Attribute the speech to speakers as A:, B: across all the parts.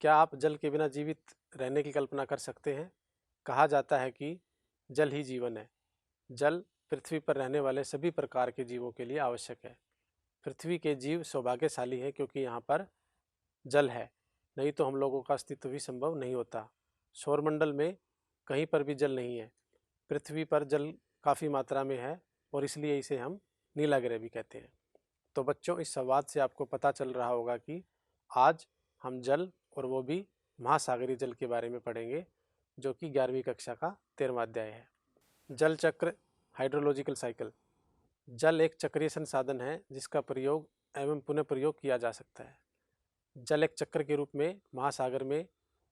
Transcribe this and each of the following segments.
A: क्या आप जल के बिना जीवित रहने की कल्पना कर सकते हैं? कहा जाता है कि जल ही जीवन है। जल पृथ्वी पर रहने वाले सभी प्रकार के जीवों के लिए आवश्यक है। पृथ्वी के जीव सौभाग्यशाली हैं क्योंकि यहाँ पर जल है, नहीं तो हम लोगों का अस्तित्व भी संभव नहीं होता। सौरमंडल में कहीं पर भी जल नहीं है। पृथ्वी पर जल काफ़ी मात्रा में है और इसलिए इसे हम नीला ग्रह भी कहते हैं। तो बच्चों, इस संवाद से आपको पता चल रहा होगा कि आज हम जल और वो भी महासागरीय जल के बारे में पढ़ेंगे, जो कि 11वीं कक्षा का 13वां अध्याय है। जल चक्र, हाइड्रोलॉजिकल साइकिल। जल एक चक्रीय संसाधन है जिसका प्रयोग एवं पुनः प्रयोग किया जा सकता है। जल एक चक्र के रूप में महासागर में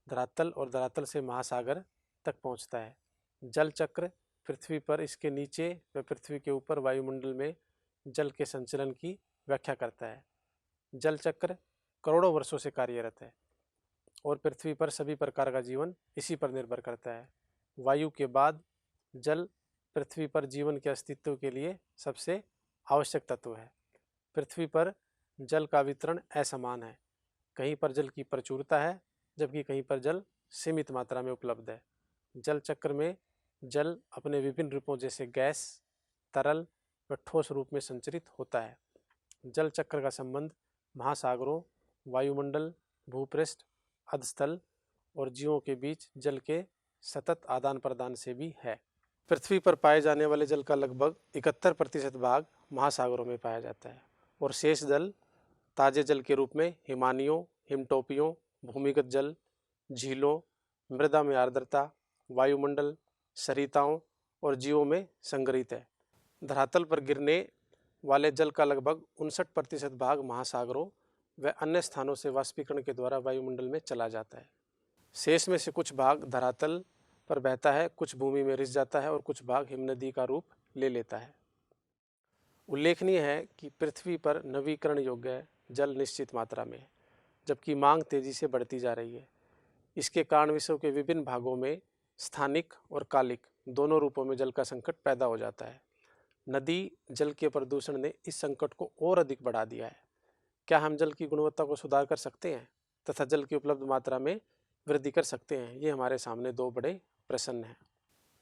A: धरातल और धरातल से महासागर तक पहुंचता है। जल चक्र पृथ्वी पर, इसके नीचे व पृथ्वी के ऊपर वायुमंडल में जल के संचलन की व्याख्या करता है। जल चक्र करोड़ों वर्षों से कार्यरत है और पृथ्वी पर सभी प्रकार का जीवन इसी पर निर्भर करता है। वायु के बाद जल पृथ्वी पर जीवन के अस्तित्व के लिए सबसे आवश्यक तत्व है। पृथ्वी पर जल का वितरण असमान है। कहीं पर जल की प्रचुरता है जबकि कहीं पर जल सीमित मात्रा में उपलब्ध है। जल चक्र में जल अपने विभिन्न रूपों जैसे गैस, तरल व ठोस रूप में संचरित होता है। जल चक्र का संबंध महासागरों, वायुमंडल, भूपृष्ठ, अधस्थल और जीवों के बीच जल के सतत आदान प्रदान से भी है। पृथ्वी पर पाए जाने वाले जल का लगभग 71% भाग महासागरों में पाया जाता है और शेष जल ताजे जल के रूप में हिमानियों, हिमटोपियों, भूमिगत जल, झीलों, मृदा में आर्द्रता, वायुमंडल, सरिताओं और जीवों में संग्रहित है। धरातल पर गिरने वाले जल का लगभग 59% भाग महासागरों व अन्य स्थानों से वाष्पीकरण के द्वारा वायुमंडल में चला जाता है। शेष में से कुछ भाग धरातल पर बहता है, कुछ भूमि में रिस जाता है और कुछ भाग हिमनदी का रूप ले लेता है। उल्लेखनीय है कि पृथ्वी पर नवीकरण योग्य जल निश्चित मात्रा में है, जबकि मांग तेजी से बढ़ती जा रही है। इसके कारण विश्व के विभिन्न भागों में स्थानिक और कालिक दोनों रूपों में जल का संकट पैदा हो जाता है। नदी जल के प्रदूषण ने इस संकट को और अधिक बढ़ा दिया है। क्या हम जल की गुणवत्ता को सुधार कर सकते हैं तथा जल की उपलब्ध मात्रा में वृद्धि कर सकते हैं? ये हमारे सामने दो बड़े प्रश्न हैं।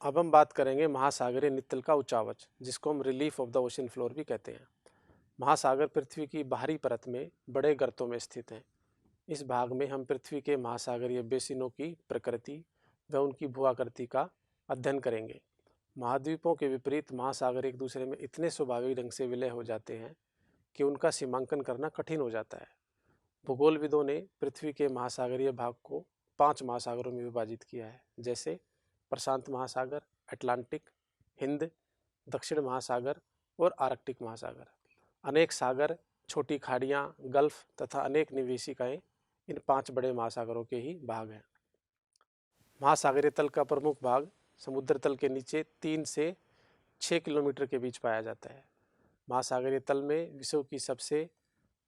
A: अब हम बात करेंगे महासागरीय नितल का उच्चावच, जिसको हम relief of the ocean floor भी कहते हैं। महासागर पृथ्वी की बाहरी परत में बड़े गर्तों में स्थित हैं। इस भाग में हम पृथ्वी के महासागरीय बेसिनों की प्रकृति व उनकी भूआकृति का अध्ययन करेंगे। महाद्वीपों के विपरीत महासागर एक दूसरे में इतने स्वाभाविक ढंग से विलय हो जाते हैं कि उनका सीमांकन करना कठिन हो जाता है। भूगोलविदों ने पृथ्वी के महासागरीय भाग को 5 महासागरों में विभाजित किया है, जैसे प्रशांत महासागर, अटलांटिक, हिंद, दक्षिण महासागर और आर्कटिक महासागर। अनेक सागर, छोटी खाड़ियाँ, गल्फ तथा अनेक निवेशिकाएं इन 5 बड़े महासागरों के ही भाग हैं। महासागरीय तल का प्रमुख भाग समुद्र तल के नीचे 3 से 6 किलोमीटर के बीच पाया जाता है। महासागरीय तल में विश्व की सबसे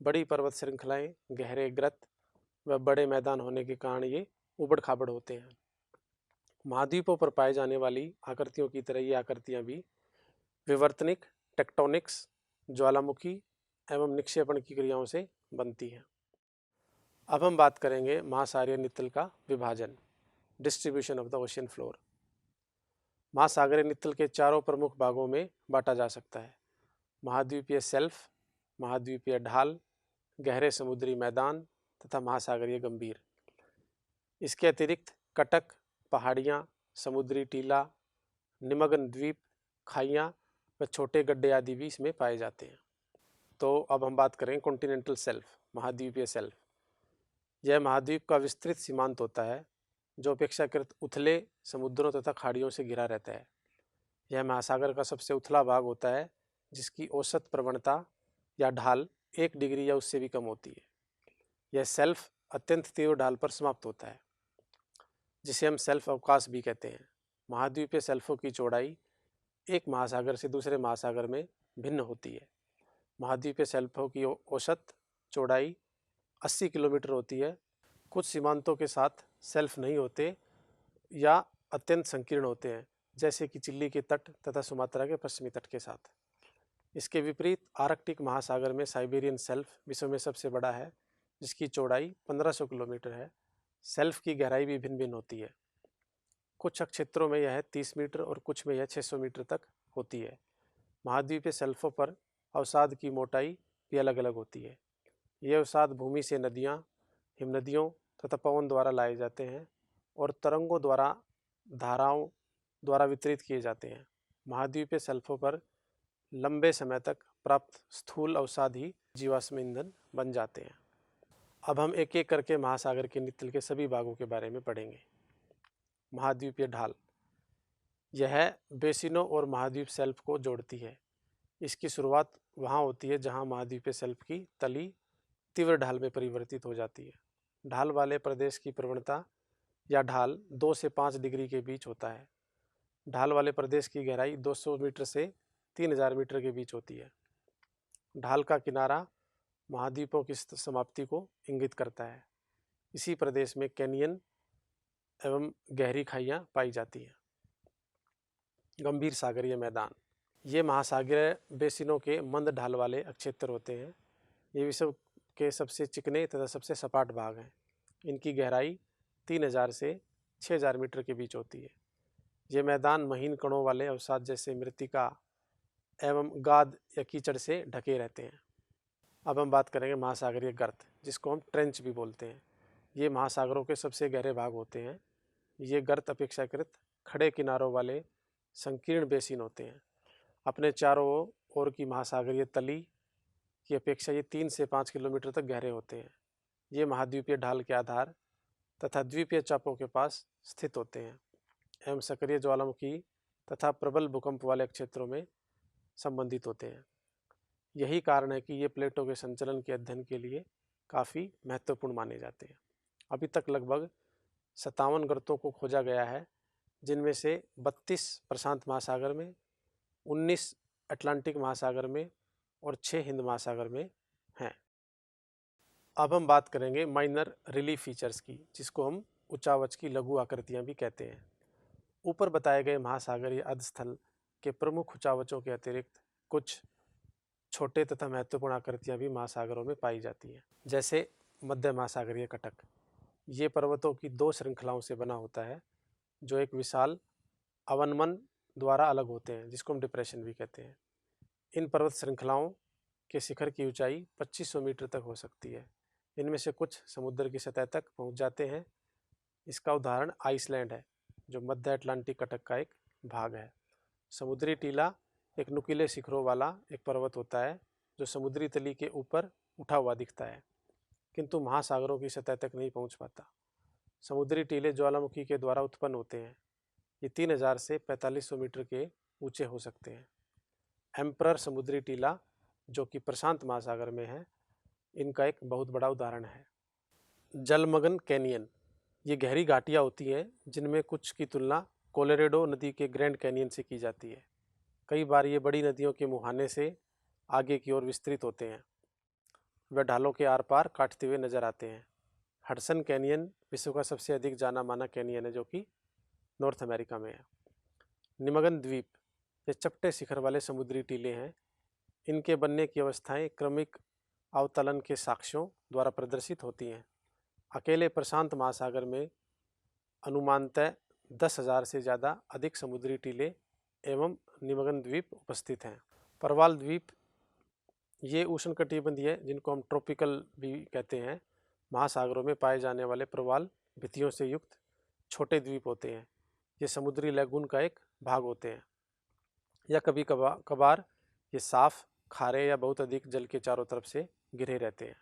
A: बड़ी पर्वत श्रृंखलाएं, गहरे ग्रत व बड़े मैदान होने के कारण ये उबड़ खाबड़ होते हैं। महाद्वीपों पर पाए जाने वाली आकृतियों की तरह ये आकृतियां भी विवर्तनिक, टेक्टोनिक्स, ज्वालामुखी एवं निक्षेपण की क्रियाओं से बनती हैं। अब हम बात करेंगे महासागरीय नितल का विभाजन, distribution of the ocean floor. महासागरीय नितल के चारों प्रमुख भागों में बांटा जा सकता है: महाद्वीपीय सेल्फ, महाद्वीपीय ढाल, गहरे समुद्री मैदान तथा महासागरीय गंभीर। इसके अतिरिक्त कटक, पहाड़ियाँ, समुद्री टीला, निमग्न द्वीप, खाइयाँ व छोटे गड्ढे आदि भी इसमें पाए जाते हैं। तो अब हम बात करें कॉन्टिनेंटल सेल्फ, महाद्वीपीय सेल्फ। यह महाद्वीप का विस्तृत सीमांत होता है जो अपेक्षाकृत उथले समुद्रों तथा खाड़ियों से घिरा रहता है। यह महासागर का सबसे उथला भाग होता है जिसकी औसत प्रवणता या ढाल 1 डिग्री या उससे भी कम होती है। यह सेल्फ अत्यंत तीव्र ढाल पर समाप्त होता है जिसे हम सेल्फ अवकाश भी कहते हैं। महाद्वीपीय सेल्फों की चौड़ाई एक महासागर से दूसरे महासागर में भिन्न होती है। महाद्वीपीय सेल्फों की औसत चौड़ाई 80 किलोमीटर होती है। कुछ सीमांतों के साथ सेल्फ नहीं होते या अत्यंत संकीर्ण होते हैं, जैसे कि चिली के तट तथा सुमात्रा के पश्चिमी तट के साथ। इसके विपरीत आर्कटिक महासागर में साइबेरियन सेल्फ विश्व में सबसे बड़ा है, जिसकी चौड़ाई 1500 किलोमीटर है शेल्फ की गहराई भी भिन्न भिन्न होती है। कुछ क्षेत्रों में यह 30 मीटर और कुछ में यह 600 मीटर तक होती है। महाद्वीपीय शेल्फों पर अवसाद की मोटाई भी अलग अलग होती है। ये अवसाद भूमि से नदियाँ, हिमनदियों तथा पवन द्वारा लाए जाते हैं और तरंगों द्वारा धाराओं द्वारा वितरित किए जाते हैं। महाद्वीपीय शेल्फों पर लंबे समय तक प्राप्त स्थूल अवसाद ही जीवाश्म ईंधन बन जाते हैं। अब हम एक एक करके महासागर के नितल के सभी भागों के बारे में पढ़ेंगे। महाद्वीपीय ढाल, यह बेसिनों और महाद्वीप शेल्फ को जोड़ती है। इसकी शुरुआत वहाँ होती है जहाँ महाद्वीपीय शेल्फ की तली तीव्र ढाल में परिवर्तित हो जाती है। ढाल वाले प्रदेश की प्रवणता या ढाल 2 से 5 डिग्री के बीच होता है। ढाल वाले प्रदेश की गहराई 200 मीटर से 3000 मीटर के बीच होती है। ढाल का किनारा महाद्वीपों की समाप्ति को इंगित करता है। इसी प्रदेश में कैनियन एवं गहरी खाइयाँ पाई जाती हैं। गंभीर सागरीय मैदान, ये महासागरीय बेसिनों के मंद ढाल वाले क्षेत्र होते हैं। ये विश्व के सबसे चिकने तथा सबसे सपाट भाग हैं। इनकी गहराई 3000 से 6000 मीटर के बीच होती है। ये मैदान महीन कणों वाले अवसाद जैसे मृत्तिका एवं गाद या कीचड़ से ढके रहते हैं। अब हम बात करेंगे महासागरीय गर्त, जिसको हम ट्रेंच भी बोलते हैं। ये महासागरों के सबसे गहरे भाग होते हैं। ये गर्त अपेक्षाकृत खड़े किनारों वाले संकीर्ण बेसिन होते हैं। अपने चारों ओर की महासागरीय तली की अपेक्षा ये 3 से 5 किलोमीटर तक गहरे होते हैं। ये महाद्वीपीय ढाल के आधार तथा द्वीपीय चापों के पास स्थित होते हैं एवं सक्रिय ज्वालामुखी तथा प्रबल भूकंप वाले क्षेत्रों में संबंधित होते हैं। यही कारण है कि ये प्लेटों के संचलन के अध्ययन के लिए काफ़ी महत्वपूर्ण माने जाते हैं। अभी तक लगभग 57 गर्तों को खोजा गया है, जिनमें से 32 प्रशांत महासागर में, 19 अटलांटिक महासागर में और 6 हिंद महासागर में हैं। अब हम बात करेंगे माइनर रिलीफ फीचर्स की, जिसको हम उच्चावच की लघु आकृतियाँ भी कहते हैं। ऊपर बताए गए महासागरीय अधस्थल के प्रमुख उच्चावचों के अतिरिक्त कुछ छोटे तथा महत्वपूर्ण आकृतियाँ भी महासागरों में पाई जाती हैं, जैसे मध्य महासागरीय कटक। ये पर्वतों की 2 श्रृंखलाओं से बना होता है, जो एक विशाल अवनमन द्वारा अलग होते हैं, जिसको हम डिप्रेशन भी कहते हैं। इन पर्वत श्रृंखलाओं के शिखर की ऊंचाई 2500 मीटर तक हो सकती है। इनमें से कुछ समुद्र की सतह तक पहुंच जाते हैं। इसका उदाहरण आइसलैंड है, जो मध्य अटलांटिक कटक का एक भाग है। समुद्री टीला एक नुकीले शिखरों वाला एक पर्वत होता है, जो समुद्री तली के ऊपर उठा हुआ दिखता है, किंतु महासागरों की सतह तक नहीं पहुंच पाता। समुद्री टीले ज्वालामुखी के द्वारा उत्पन्न होते हैं। ये 3000 से 4500 मीटर के ऊंचे हो सकते हैं। एम्परर समुद्री टीला, जो कि प्रशांत महासागर में है, इनका एक बहुत बड़ा उदाहरण है। जलमग्न कैनियन, ये गहरी घाटियाँ होती हैं, जिनमें कुछ की तुलना कोलोराडो नदी के ग्रैंड कैनियन से की जाती है। कई बार ये बड़ी नदियों के मुहाने से आगे की ओर विस्तृत होते हैं। वे ढालों के आर पार काटते हुए नजर आते हैं। हडसन कैनियन विश्व का सबसे अधिक जाना माना कैनियन है, जो कि नॉर्थ अमेरिका में है। निमग्न द्वीप, ये चपटे शिखर वाले समुद्री टीले हैं। इनके बनने की अवस्थाएं क्रमिक अवतलन के साक्ष्यों द्वारा प्रदर्शित होती हैं। अकेले प्रशांत महासागर में अनुमानतः 10,000 से ज़्यादा अधिक समुद्री टीले एवं निमग्न द्वीप उपस्थित हैं। प्रवाल द्वीप, ये उष्णकटिबंधीय, जिनको हम ट्रॉपिकल भी कहते हैं, महासागरों में पाए जाने वाले प्रवाल भित्तियों से युक्त छोटे द्वीप होते हैं। ये समुद्री लैगून का एक भाग होते हैं, या कभी कभार ये साफ, खारे या बहुत अधिक जल के चारों तरफ से घिरे रहते हैं।